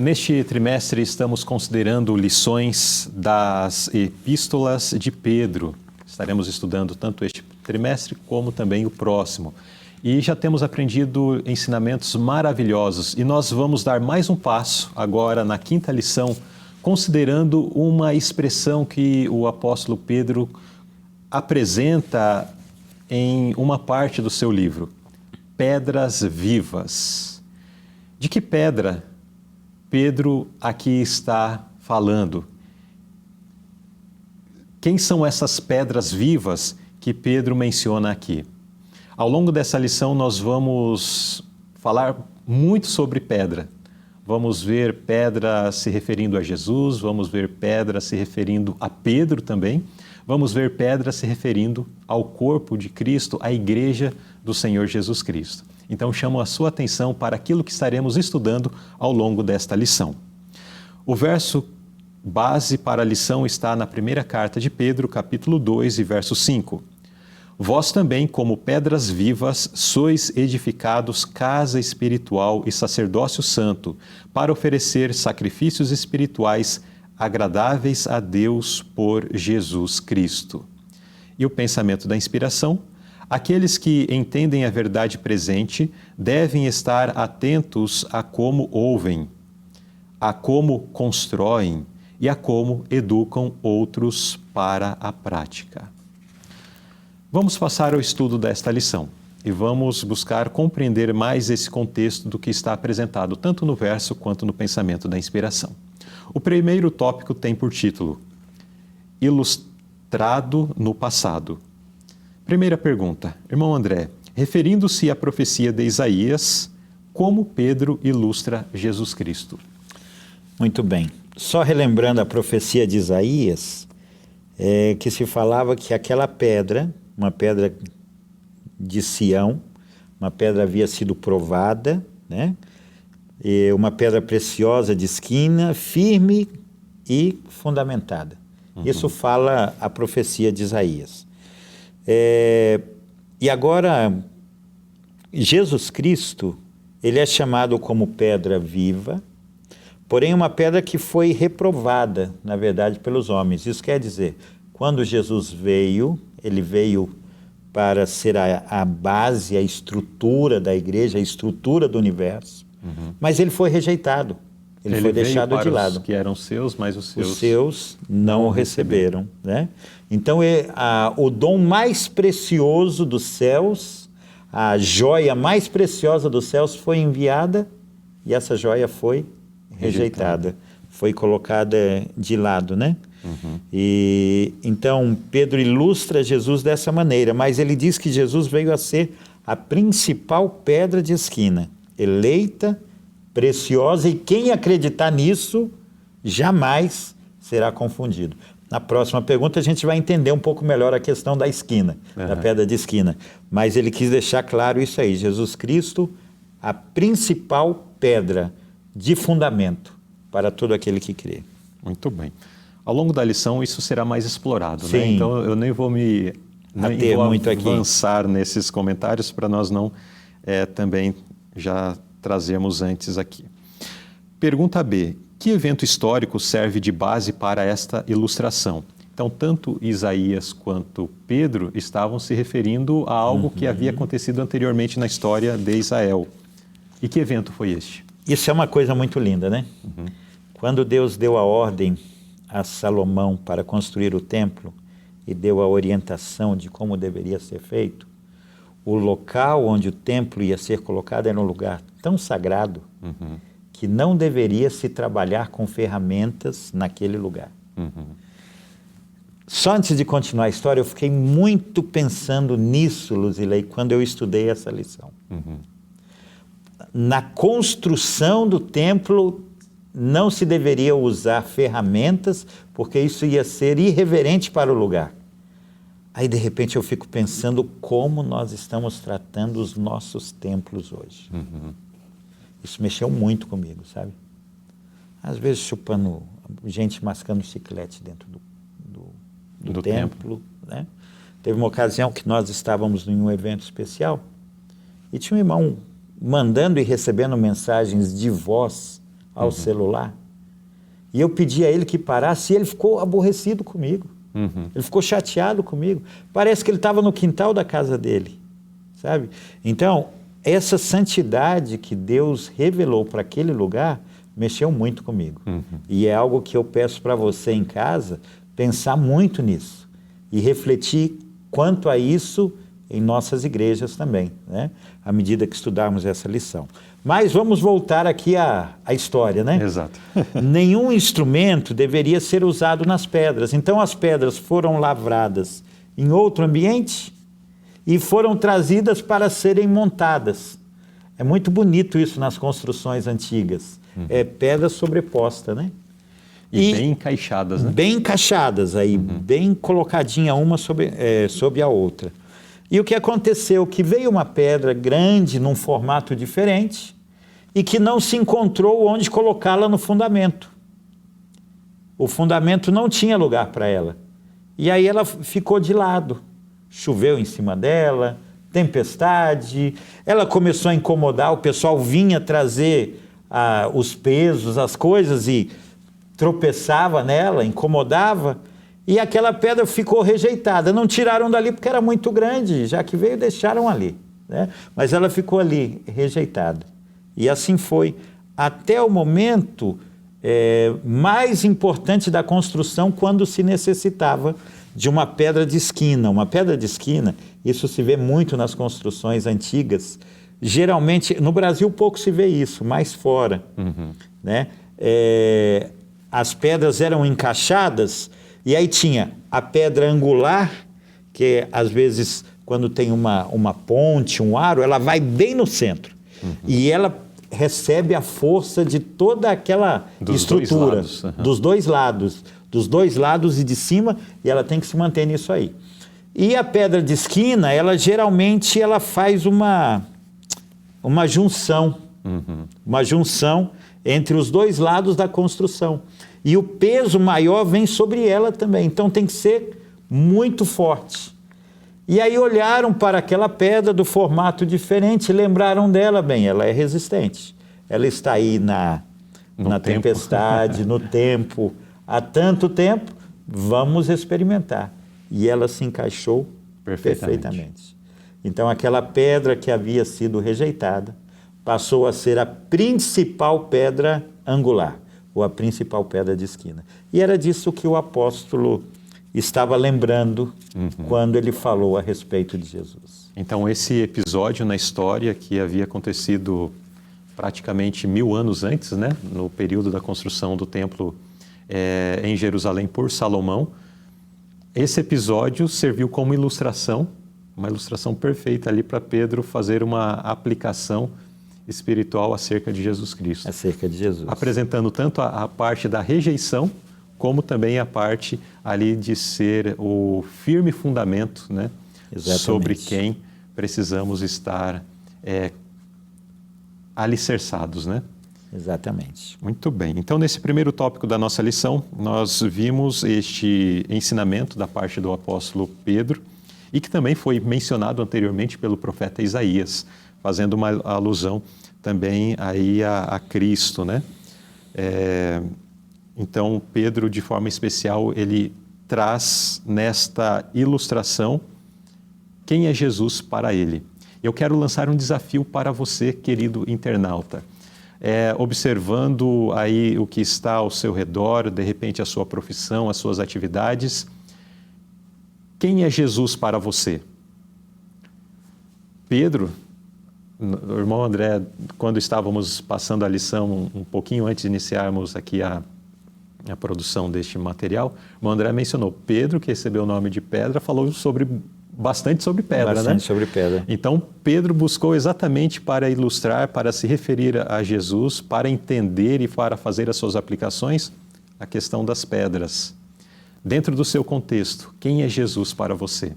Neste trimestre estamos considerando lições das epístolas de Pedro. Estaremos estudando tanto este trimestre como também o próximo. E já temos aprendido ensinamentos maravilhosos e nós vamos dar mais um passo agora na quinta lição, considerando uma expressão que o apóstolo Pedro apresenta em uma parte do seu livro, pedras vivas. De que pedra Pedro aqui está falando? Quem são essas pedras vivas que Pedro menciona aqui? Ao longo dessa lição nós vamos falar muito sobre pedra. Vamos ver pedra se referindo a Jesus, vamos ver pedra se referindo a Pedro também, vamos ver pedra se referindo ao corpo de Cristo, à igreja do Senhor Jesus Cristo. Então chamo a sua atenção para aquilo que estaremos estudando ao longo desta lição. O verso base para a lição está na primeira carta de Pedro, capítulo 2 e verso 5. Vós também, como pedras vivas, sois edificados casa espiritual e sacerdócio santo, para oferecer sacrifícios espirituais agradáveis a Deus por Jesus Cristo. E o pensamento da inspiração? Aqueles que entendem a verdade presente devem estar atentos a como ouvem, a como constroem e a como educam outros para a prática. Vamos passar ao estudo desta lição e vamos buscar compreender mais esse contexto do que está apresentado tanto no verso quanto no pensamento da inspiração. O primeiro tópico tem por título Ilustrado no passado. Primeira pergunta, irmão André, referindo-se à profecia de Isaías, como Pedro ilustra Jesus Cristo? Muito bem. Só relembrando a profecia de Isaías, que se falava que aquela pedra, uma pedra de Sião, uma pedra havia sido provada, né? E uma pedra preciosa de esquina, firme e fundamentada. Isso fala a profecia de Isaías. E agora, Jesus Cristo, ele é chamado como pedra viva, porém uma pedra que foi reprovada, na verdade, pelos homens. Isso quer dizer, quando Jesus veio, ele veio para ser a base, a estrutura da igreja, a estrutura do universo, mas ele foi rejeitado, ele foi deixado de lado. Os que eram seus, mas os seus não o receberam, né? Então, o dom mais precioso dos céus, a joia mais preciosa dos céus foi enviada e essa joia foi rejeitada, foi colocada de lado, né? E então Pedro ilustra Jesus dessa maneira, mas ele diz que Jesus veio a ser a principal pedra de esquina, eleita, preciosa, e quem acreditar nisso jamais será confundido. Na próxima pergunta a gente vai entender um pouco melhor a questão da esquina, da pedra de esquina, mas ele quis deixar claro isso aí, Jesus Cristo, a principal pedra de fundamento para todo aquele que crê. Muito bem. Ao longo da lição isso será mais explorado, Sim. né? Então eu nem vou muito avançar nesses comentários para nós não também já trazermos antes aqui. Pergunta B. Que evento histórico serve de base para esta ilustração? Então, tanto Isaías quanto Pedro estavam se referindo a algo que havia acontecido anteriormente na história de Israel. E que evento foi este? Isso é uma coisa muito linda, né? Quando Deus deu a ordem a Salomão para construir o templo e deu a orientação de como deveria ser feito, o local onde o templo ia ser colocado era um lugar tão sagrado que não deveria se trabalhar com ferramentas naquele lugar. Só antes de continuar a história, eu fiquei muito pensando nisso, Luzilei, quando eu estudei essa lição. Na construção do templo, não se deveria usar ferramentas, porque isso ia ser irreverente para o lugar. Aí, de repente, eu fico pensando como nós estamos tratando os nossos templos hoje. Isso mexeu muito comigo, sabe? Às vezes chupando, gente mascando chiclete dentro do templo, né? Teve uma ocasião que nós estávamos em um evento especial e tinha um irmão mandando e recebendo mensagens de voz ao celular. E eu pedi a ele que parasse e ele ficou aborrecido comigo. Ele ficou chateado comigo. Parece que ele estava no quintal da casa dele, sabe? Então, essa santidade que Deus revelou para aquele lugar mexeu muito comigo. E é algo que eu peço para você em casa, pensar muito nisso e refletir quanto a isso em nossas igrejas também, né? À medida que estudarmos essa lição. Mas vamos voltar aqui à história, né? Exato. Nenhum instrumento deveria ser usado nas pedras. Então as pedras foram lavradas em outro ambiente e foram trazidas para serem montadas. É muito bonito isso nas construções antigas. É pedra sobreposta, né? E bem encaixadas, né? Bem encaixadas aí, bem colocadinha uma sobre a outra. E o que aconteceu? Que veio uma pedra grande, num formato diferente, e que não se encontrou onde colocá-la no fundamento. O fundamento não tinha lugar para ela. E aí ela ficou de lado. Choveu em cima dela, tempestade, ela começou a incomodar, o pessoal vinha trazer os pesos, as coisas, e tropeçava nela, incomodava, e aquela pedra ficou rejeitada. Não tiraram dali porque era muito grande, já que veio, deixaram ali, né? Mas ela ficou ali, rejeitada. E assim foi, até o momento mais importante da construção, quando se necessitava de uma pedra de esquina. Uma pedra de esquina, isso se vê muito nas construções antigas. Geralmente, no Brasil pouco se vê isso, mais fora, né? As pedras eram encaixadas, e aí tinha a pedra angular, que às vezes, quando tem uma ponte, um aro, ela vai bem no centro. E ela recebe a força de toda aquela estrutura, dos dois lados e de cima, e ela tem que se manter nisso aí. E a pedra de esquina, ela geralmente faz uma junção, uma junção entre os dois lados da construção. E o peso maior vem sobre ela também, então tem que ser muito forte. E aí olharam para aquela pedra do formato diferente e lembraram dela, bem, ela é resistente. Ela está aí na tempestade, no tempo, há tanto tempo, vamos experimentar. E ela se encaixou perfeitamente. Então aquela pedra que havia sido rejeitada passou a ser a principal pedra angular, ou a principal pedra de esquina. E era disso que o apóstolo estava lembrando quando ele falou a respeito de Jesus. Então, esse episódio na história que havia acontecido praticamente 1000 anos antes, né, no período da construção do templo em Jerusalém por Salomão, esse episódio serviu como ilustração, uma ilustração perfeita ali para Pedro fazer uma aplicação espiritual acerca de Jesus Cristo. Acerca de Jesus. Apresentando tanto a parte da rejeição, como também a parte ali de ser o firme fundamento, né, sobre quem precisamos estar alicerçados, né? Exatamente. Muito bem. Então, nesse primeiro tópico da nossa lição, nós vimos este ensinamento da parte do apóstolo Pedro, e que também foi mencionado anteriormente pelo profeta Isaías, fazendo uma alusão também aí a Cristo, né? Então, Pedro, de forma especial, ele traz nesta ilustração quem é Jesus para ele. Eu quero lançar um desafio para você, querido internauta. Observando aí o que está ao seu redor, de repente a sua profissão, as suas atividades, quem é Jesus para você? Pedro, o irmão André, quando estávamos passando a lição um pouquinho antes de iniciarmos aqui a produção deste material, o irmão André mencionou Pedro, que recebeu o nome de pedra, falou bastante sobre pedra, bastante, né? sobre pedra. Então, Pedro buscou exatamente para ilustrar, para se referir a Jesus, para entender e para fazer as suas aplicações, a questão das pedras. Dentro do seu contexto, quem é Jesus para você?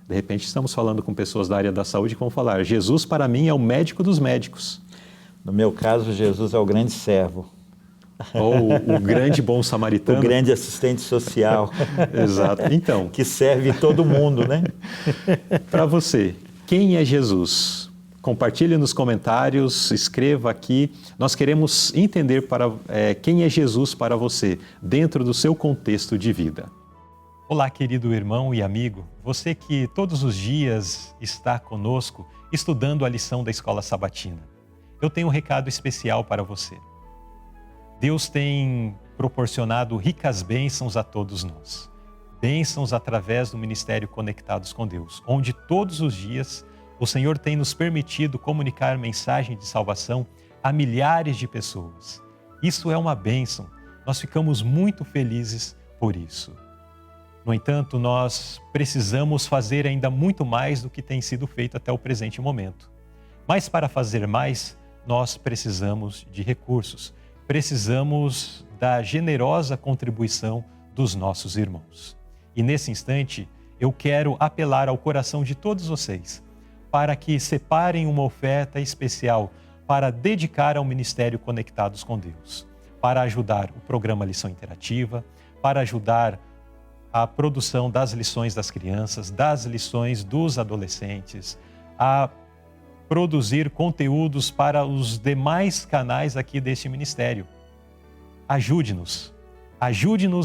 De repente, estamos falando com pessoas da área da saúde que vão falar, Jesus para mim é o médico dos médicos. No meu caso, Jesus é o grande servo. Ou o grande bom samaritano. O grande assistente social. Exato. Então, que serve todo mundo, né? Para você, quem é Jesus? Compartilhe nos comentários, escreva aqui. Nós queremos entender quem é Jesus para você, dentro do seu contexto de vida. Olá, querido irmão e amigo, você que todos os dias está conosco estudando a lição da Escola Sabatina. Eu tenho um recado especial para você. Deus tem proporcionado ricas bênçãos a todos nós. Bênçãos através do Ministério Conectados com Deus, onde todos os dias o Senhor tem nos permitido comunicar mensagem de salvação a milhares de pessoas. Isso é uma bênção. Nós ficamos muito felizes por isso. No entanto, nós precisamos fazer ainda muito mais do que tem sido feito até o presente momento. Mas para fazer mais, nós precisamos de recursos. Precisamos da generosa contribuição dos nossos irmãos. E nesse instante, eu quero apelar ao coração de todos vocês para que separem uma oferta especial para dedicar ao Ministério Conectados com Deus, para ajudar o programa Lição Interativa, para ajudar a produção das lições das crianças, das lições dos adolescentes, a produzir conteúdos para os demais canais aqui deste ministério. Ajude-nos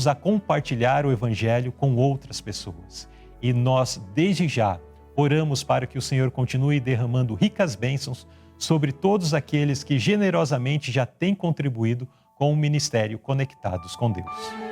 a compartilhar o Evangelho com outras pessoas. E nós, desde já, oramos para que o Senhor continue derramando ricas bênçãos sobre todos aqueles que generosamente já têm contribuído com o ministério Conectados com Deus.